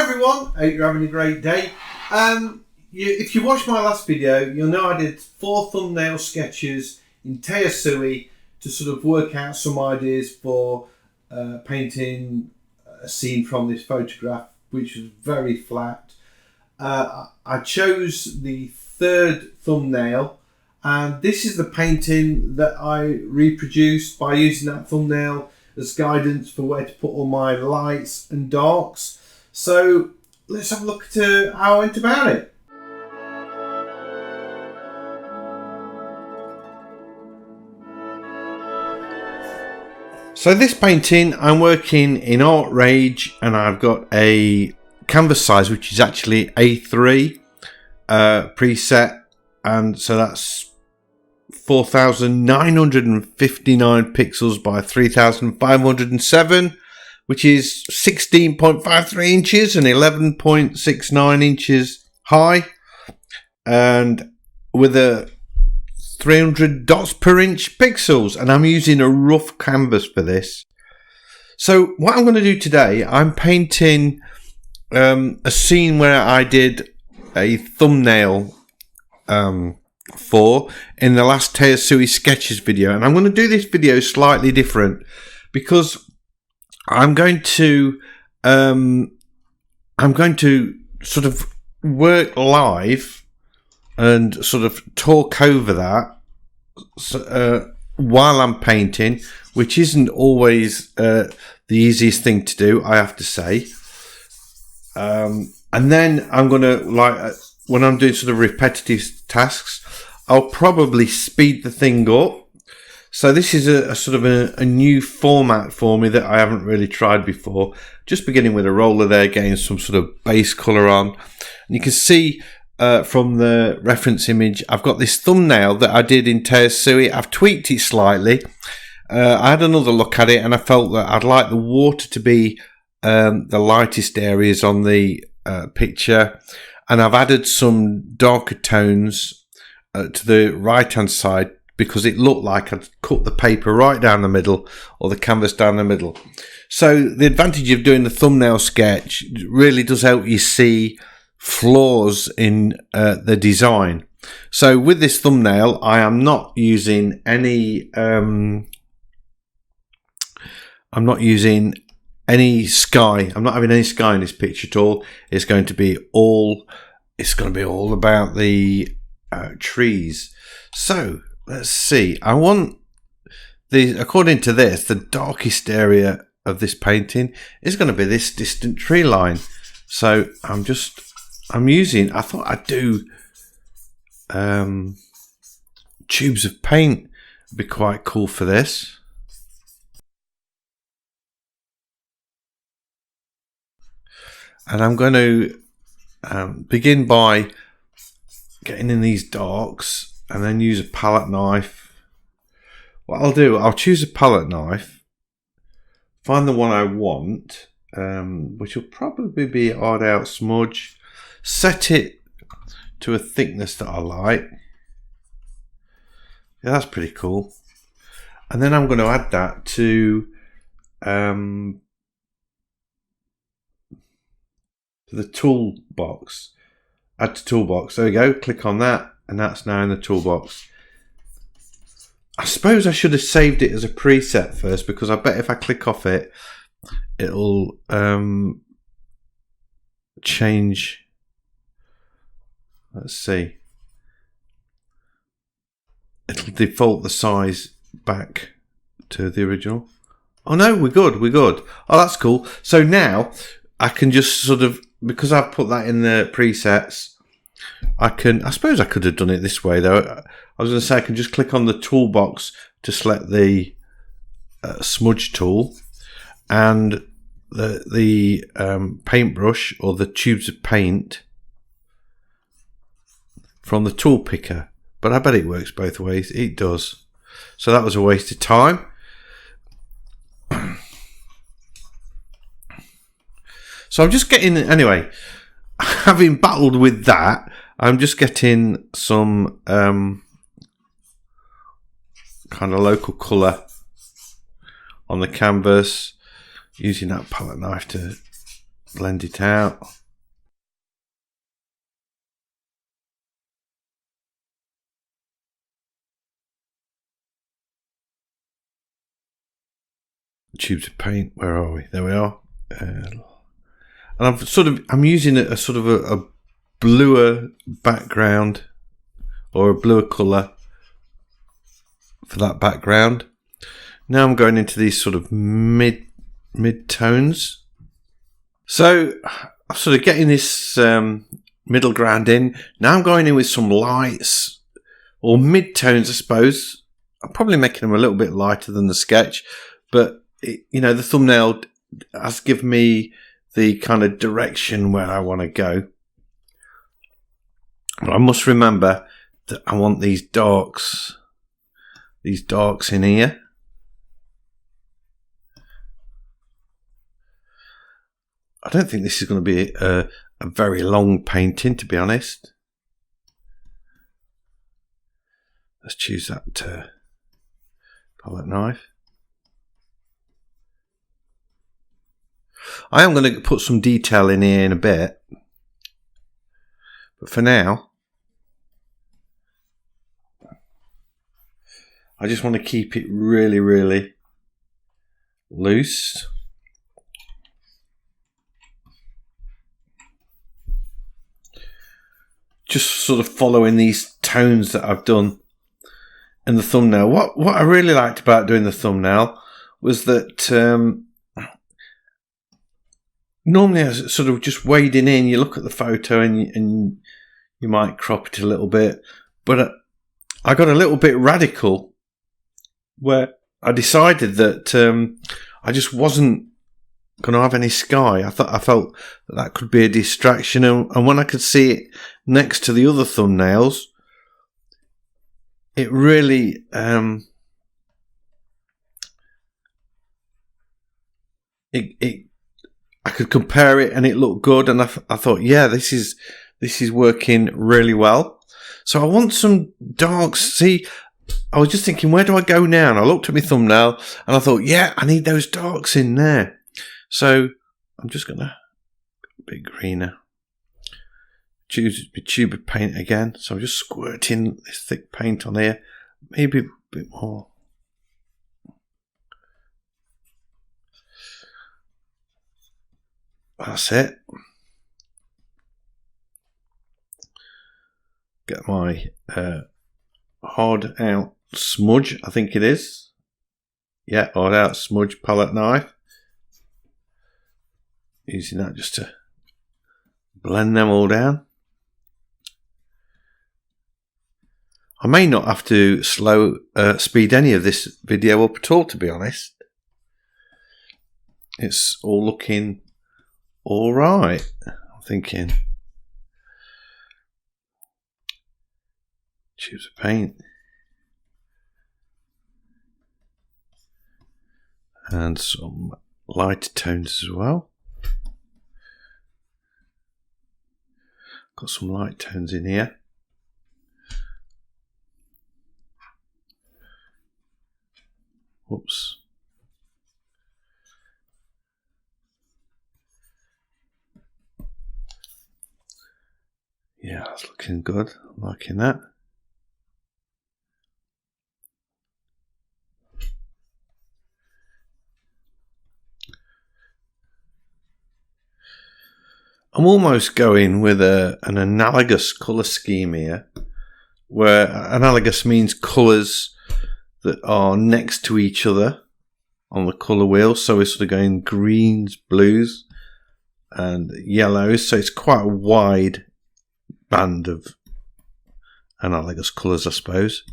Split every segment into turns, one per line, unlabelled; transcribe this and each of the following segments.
everyone, hope you're having a great day. If you watched my last video, you'll know I did 4 thumbnail sketches in Tchaikovsky to sort of work out some ideas for painting a scene from this photograph, which was very flat. I chose the 3rd thumbnail, and this is the painting that I reproduced by using that thumbnail as guidance for where to put all my lights and darks. So let's have a look at how I went about it. So this painting, I'm working in Artrage, and I've got a canvas size which is actually A3 preset, and so that's 4,959 pixels by 3,507, which is 16.53 inches and 11.69 inches high, and with a 300 dots per inch pixels, and I'm using a rough canvas for this. So what I'm going to do today, I'm painting a scene where I did a thumbnail for in the last Tchaikovsky sketches video, and I'm going to do this video slightly different because I'm going to sort of work live and sort of talk over that while I'm painting, which isn't always the easiest thing to do, I have to say. And then I'm going to, when I'm doing sort of repetitive tasks, I'll probably speed the thing up. So this is a sort of a new format for me that I haven't really tried before. Just beginning with a roller there, getting some sort of base colour on. And you can see from the reference image, I've got this thumbnail that I did in Tchaikovsky. I've tweaked it slightly. I had another look at it, and I felt that I'd like the water to be the lightest areas on the picture, and I've added some darker tones to the right hand side because it looked like I'd cut the paper right down the middle, or the canvas down the middle. So the advantage of doing the thumbnail sketch really does help you see flaws in the design. So with this thumbnail, I am not using any sky. I'm not having any sky in this picture at all. It's going to be all about the trees. So let's see. I want according to this, the darkest area of this painting is going to be this distant tree line. So I thought I'd do tubes of paint. Would be quite cool for this. And I'm going to begin by getting in these darks and then use a palette knife. What I'll do, I'll choose a palette knife, find the one I want, which will probably be a hard out smudge, set it to a thickness that I like. Yeah, that's pretty cool. And then I'm going to add that to the toolbox. Add to toolbox. There we go. Click on that, and that's now in the toolbox. I suppose I should have saved it as a preset first, because I bet if I click off it, it'll change. Let's see. It'll default the size back to the original. Oh no, we're good. We're good. Oh, that's cool. So now I can just sort of, because I've put that in the presets, I suppose I could have done it this way though. I was going to say I can just click on the toolbox to select the smudge tool, and the paintbrush or the tubes of paint from the tool picker. But I bet it works both ways. It does. So that was a waste of time. So I'm just getting, anyway, having battled with that, I'm just getting some kind of local colour on the canvas, using that palette knife to blend it out. Tubes of paint, where are we? There we are. And I'm using a sort of a bluer background, or a bluer colour for that background. Now I'm going into these sort of mid tones. So I'm sort of getting this middle ground in. Now I'm going in with some lights, or mid tones, I suppose. I'm probably making them a little bit lighter than the sketch, but the thumbnail has given me the kind of direction where I want to go. But I must remember that I want these darks in here. I don't think this is going to be a very long painting, to be honest. Let's choose that palette knife. I am going to put some detail in here in a bit, but for now, I just want to keep it really, really loose. Just sort of following these tones that I've done in the thumbnail. What I really liked about doing the thumbnail was that normally I was sort of just wading in. You look at the photo and you might crop it a little bit, but I got a little bit radical where I decided that I just wasn't going to have any sky. I felt that could be a distraction, and when I could see it next to the other thumbnails, it really I could compare it and it looked good, and I thought, yeah, this is working really well. So I want some darks. See, I was just thinking, where do I go now? And I looked at my thumbnail and I thought, yeah, I need those darks in there. So I'm just going to a bit greener. Choose a tube of paint again. So I'm just squirting this thick paint on here. Maybe a bit more. That's it. Get my hard out smudge, I think it is. Yeah, hard out smudge palette knife. Using that just to blend them all down. I may not have to speed any of this video up at all, to be honest. It's all looking all right, I'm thinking. Tubes of paint. And some lighter tones as well. Got some light tones in here. Whoops. Yeah, that's looking good. I'm liking that. I'm almost going with an analogous colour scheme here, where analogous means colours that are next to each other on the colour wheel. So we're sort of going greens, blues and yellows. So it's quite a wide band of analogous colours, I suppose.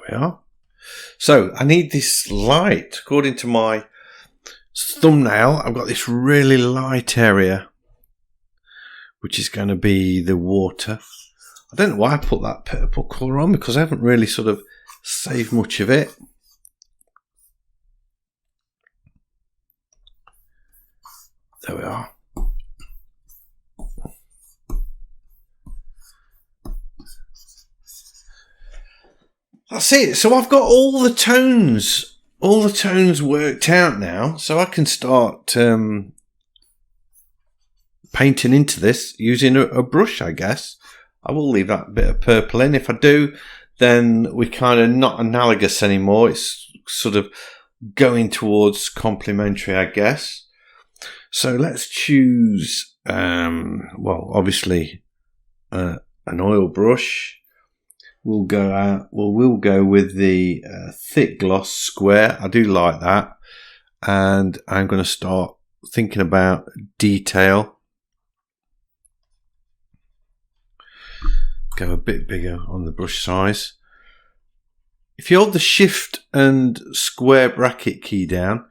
We are. So I need this light. According to my thumbnail, I've got this really light area, which is going to be the water. I don't know why I put that purple colour on, because I haven't really sort of saved much of it. There we are. That's it. So I've got all the tones worked out now. So I can start painting into this using a brush, I guess. I will leave that bit of purple in. If I do, then we're kind of not analogous anymore. It's sort of going towards complementary, I guess. So let's choose, well, obviously, an oil brush. We'll go with the thick gloss square. I do like that. And I'm going to start thinking about detail. Go a bit bigger on the brush size. If you hold the shift and square bracket key down,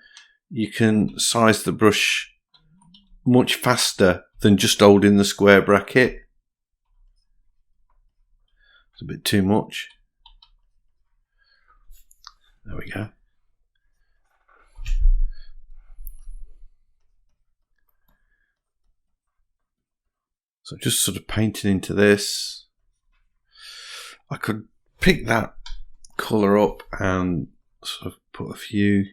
you can size the brush much faster than just holding the square bracket. It's a bit too much. There we go. So just sort of painting into this. I could pick that colour up and sort of put a few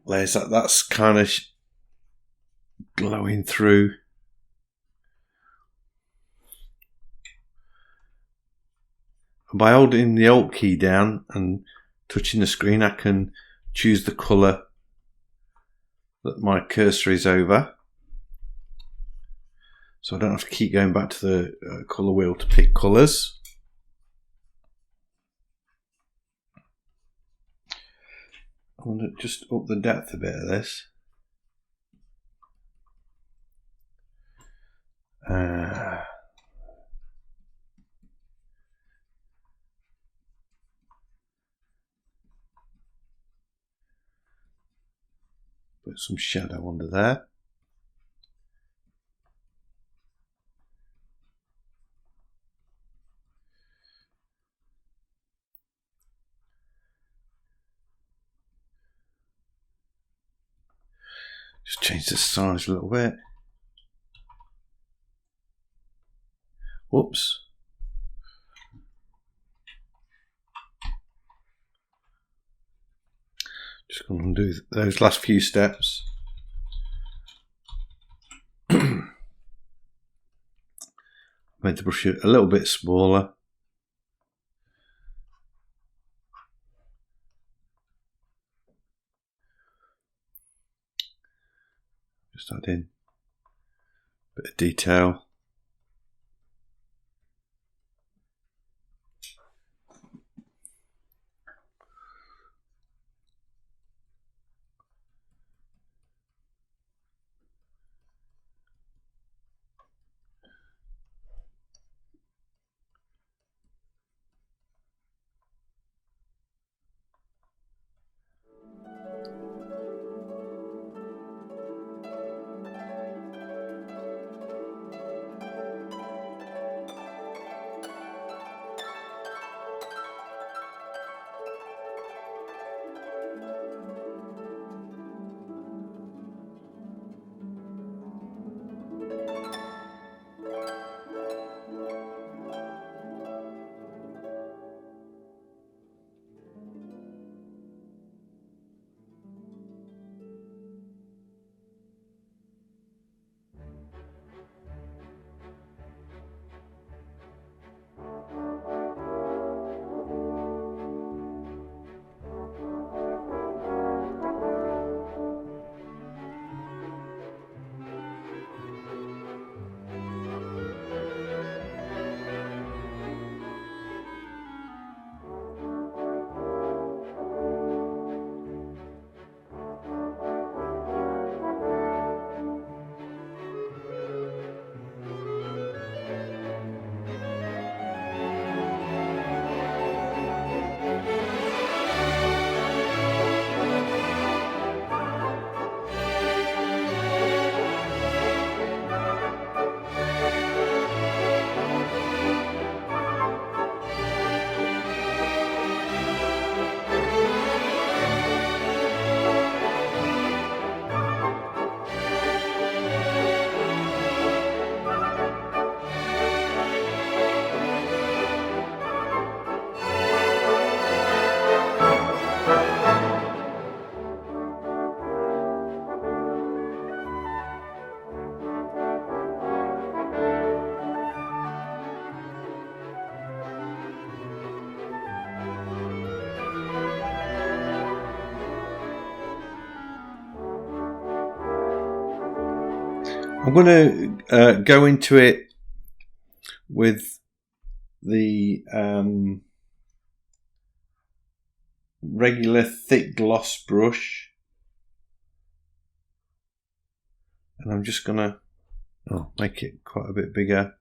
layers. That's kind of glowing through. And by holding the Alt key down and touching the screen, I can choose the colour that my cursor is over. So I don't have to keep going back to the colour wheel to pick colours. I'm going to just up the depth a bit of this. Put some shadow under there. Just change the size a little bit. Whoops. Just going to do those last few steps. Made the brush a little bit smaller. Just add in a bit of detail. I'm going to go into it with the regular thick gloss brush, and I'm just going to make it quite a bit bigger,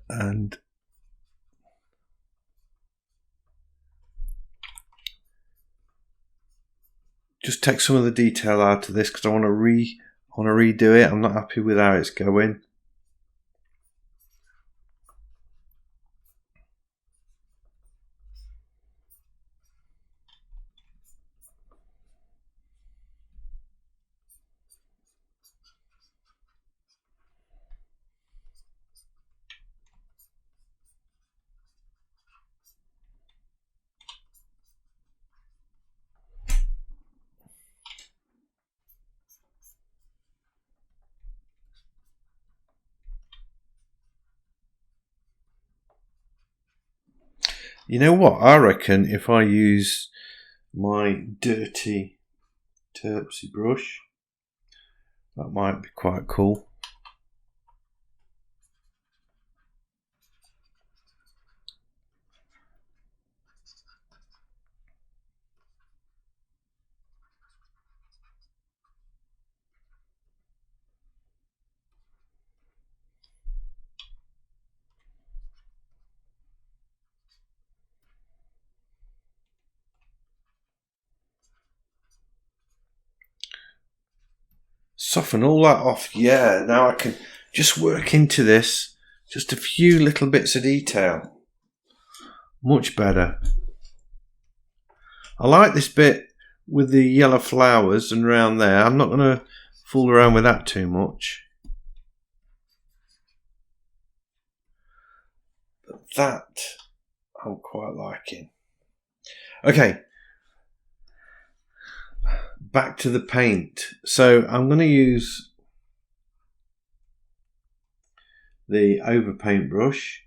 and just take some of the detail out of this because I want to redo it. I'm not happy with how it's going. You know what? I reckon if I use my dirty Terpsy brush, that might be quite cool. Soften all that off. Yeah, now I can just work into this. Just a few little bits of detail. Much better. I like this bit with the yellow flowers and around there. I'm not going to fool around with that too much. But that I'm quite liking. Okay. Back to the paint. So I'm going to use the Overpaint brush.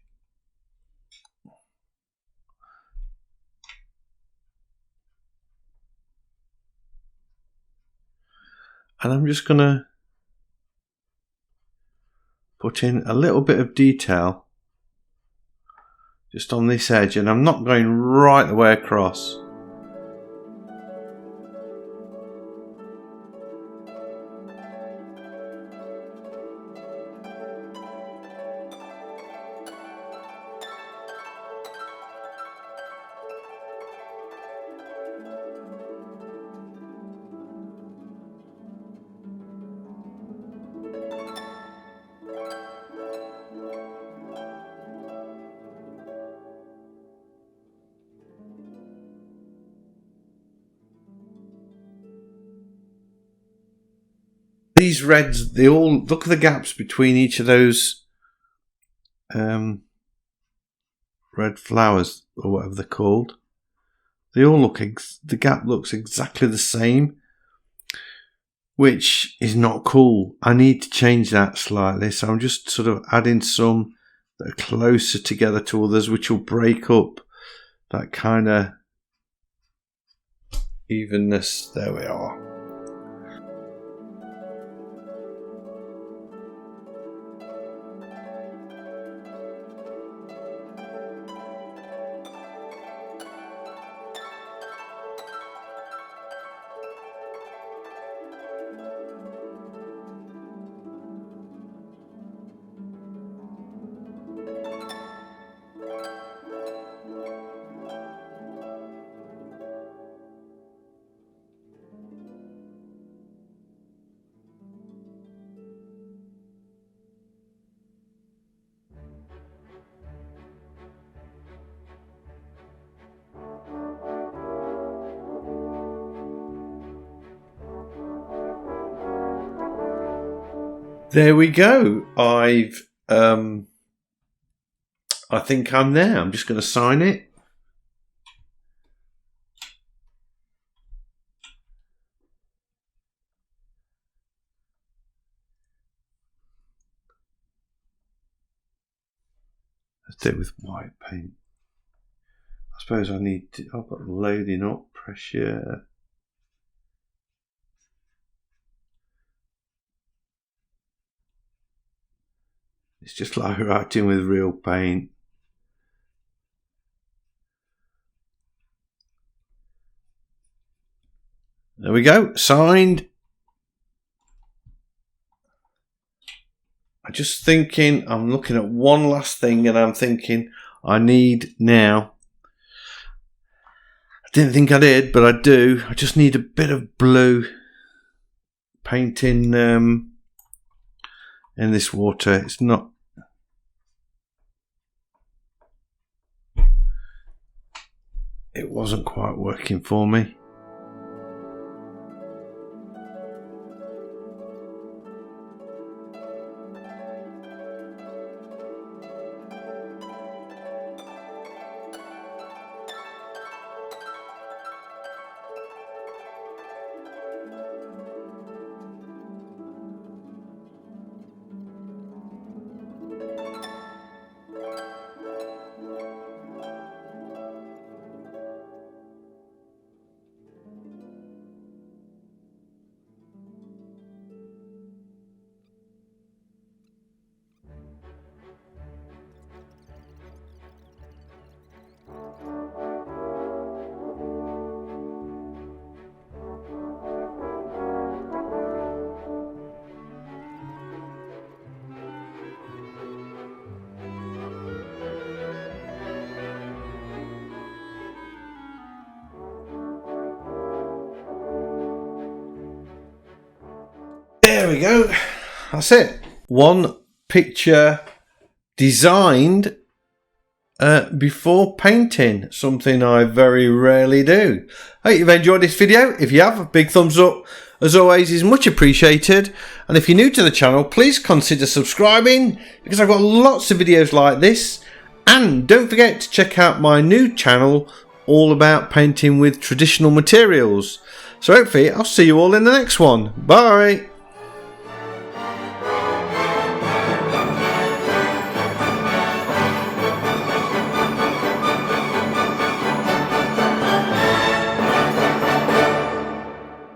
And I'm just going to put in a little bit of detail just on this edge, and I'm not going right the way across. These reds, they all look at the gaps between each of those red flowers or whatever they're called. They all look, the gap looks exactly the same, which is not cool. I need to change that slightly. So I'm just sort of adding some that are closer together to others, which will break up that kind of evenness. There we are. There we go. I think I'm there. I'm just going to sign it. Let's do it with white paint. I suppose I need to, I've got loading up pressure. It's just like writing with real paint. There we go, signed. I'm just thinking, I'm looking at one last thing and I'm thinking I need now. I didn't think I did, but I do. I just need a bit of blue painting in this water. It's not. It wasn't quite working for me. There we go. That's it. One picture designed before painting. Something I very rarely do. Hope you've enjoyed this video. If you have, a big thumbs up as always is much appreciated. And if you're new to the channel, please consider subscribing because I've got lots of videos like this. And don't forget to check out my new channel all about painting with traditional materials. So hopefully I'll see you all in the next one. Bye.